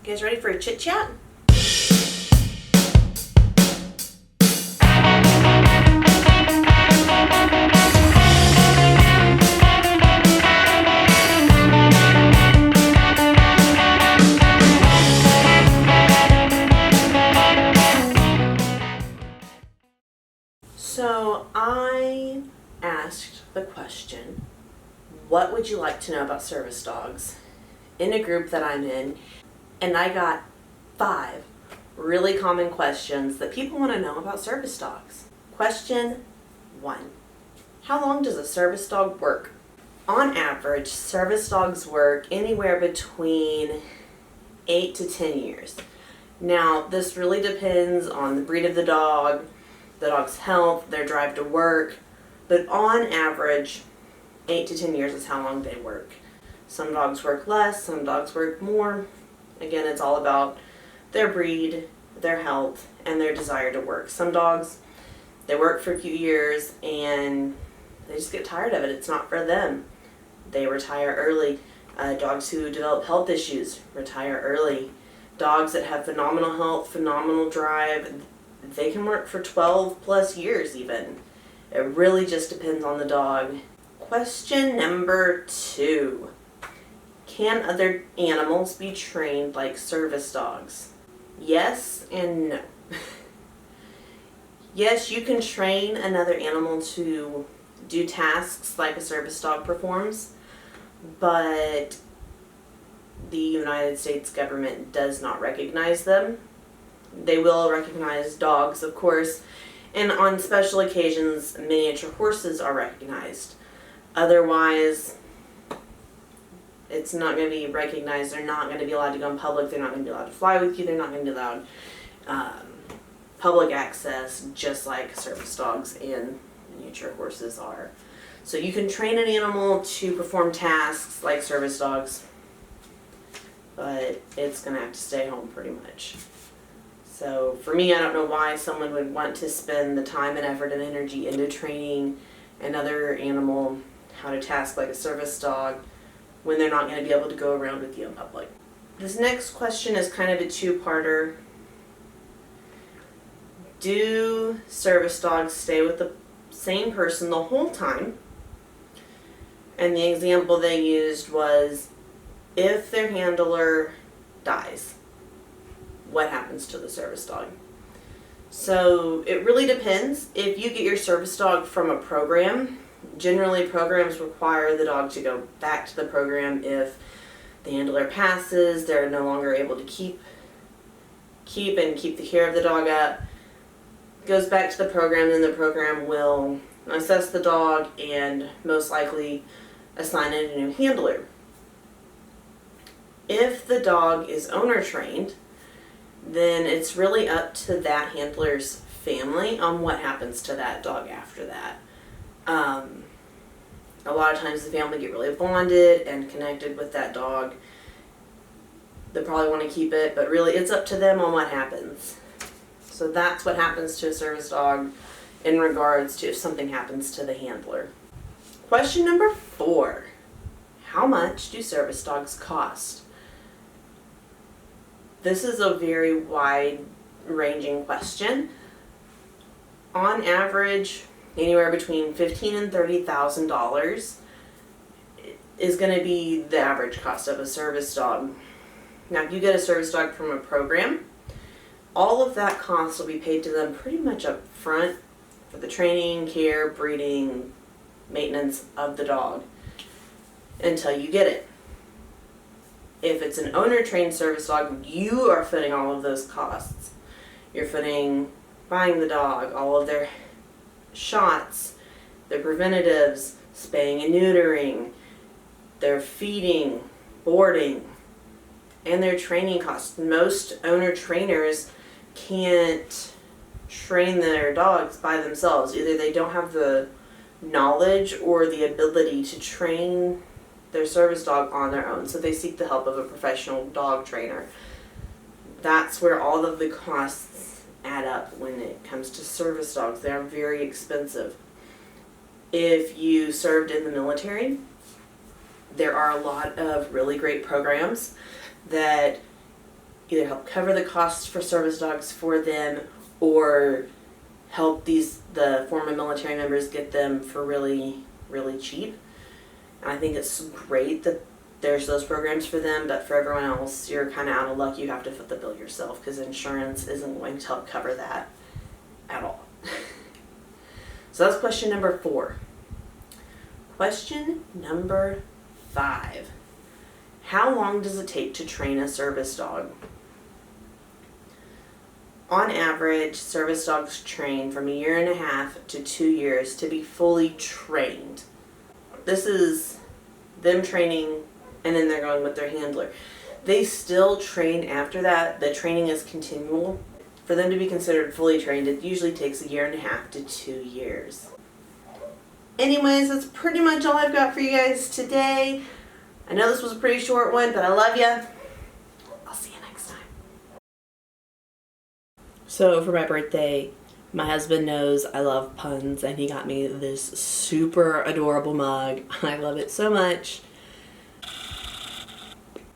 You guys ready for a chit chat? So I asked the question, what would you like to know about service dogs, in a group that I'm in, and I got 5 really common questions that people want to know about service dogs. Question 1. How long does a service dog work? On average, service dogs work anywhere between 8 to 10 years. Now, this really depends on the breed of the dog's health, their drive to work, but on average, 8 to 10 years is how long they work. Some dogs work less, some dogs work more. Again, it's all about their breed, their health, and their desire to work. Some dogs, they work for a few years and they just get tired of it. It's not for them. They retire early. Dogs who develop health issues retire early. Dogs that have phenomenal health, phenomenal drive, they can work for 12 plus years even. It really just depends on the dog. Question number 2. Can other animals be trained like service dogs? Yes and no. Yes, you can train another animal to do tasks like a service dog performs, but the United States government does not recognize them. They will recognize dogs, of course, and on special occasions, miniature horses are recognized. Otherwise, it's not going to be recognized. They're not going to be allowed to go in public. They're not going to be allowed to fly with you. They're not going to be allowed public access, just like service dogs and miniature horses are. So you can train an animal to perform tasks like service dogs, but it's going to have to stay home pretty much. So for me, I don't know why someone would want to spend the time and effort and energy into training another animal how to task like a service dog when they're not going to be able to go around with you in public. This next question is kind of a two-parter. Do service dogs stay with the same person the whole time? And the example they used was, if their handler dies, what happens to the service dog? So it really depends. If you get your service dog from a program, generally programs require the dog to go back to the program if the handler passes, they're no longer able to keep the care of the dog up. Goes back to the program, then the program will assess the dog and most likely assign it a new handler. If the dog is owner trained, then it's really up to that handler's family on what happens to that dog after that. A lot of times the family get really bonded and connected with that dog. They probably want to keep it, but really it's up to them on what happens. So that's what happens to a service dog in regards to if something happens to the handler. Question number 4. How much do service dogs cost? This is a very wide-ranging question. On average, anywhere between $15,000 and $30,000 is going to be the average cost of a service dog. Now, if you get a service dog from a program, all of that cost will be paid to them pretty much up front for the training, care, breeding, maintenance of the dog until you get it. If it's an owner-trained service dog, you are footing all of those costs. You're footing buying the dog, all of their shots, their preventatives, spaying and neutering, their feeding, boarding, and their training costs. Most owner trainers can't train their dogs by themselves. Either they don't have the knowledge or the ability to train their service dog on their own, so they seek the help of a professional dog trainer. That's where all of the costs add up when it comes to service dogs. They are very expensive. If you served in the military, there are a lot of really great programs that either help cover the costs for service dogs for them or help the former military members get them for really, really cheap. And I think it's great that there's those programs for them, but for everyone else, you're kind of out of luck. You have to foot the bill yourself because insurance isn't going to help cover that at all. So that's question number 4. Question number 5. How long does it take to train a service dog? On average, service dogs train from 1.5 years to 2 years to be fully trained. This is them training and then they're going with their handler. They still train after that. The training is continual. For them to be considered fully trained, it usually takes 1.5 years to 2 years. Anyways, that's pretty much all I've got for you guys today. I know this was a pretty short one, but I love you. I'll see you next time. So for my birthday, my husband knows I love puns, and he got me this super adorable mug. I love it so much.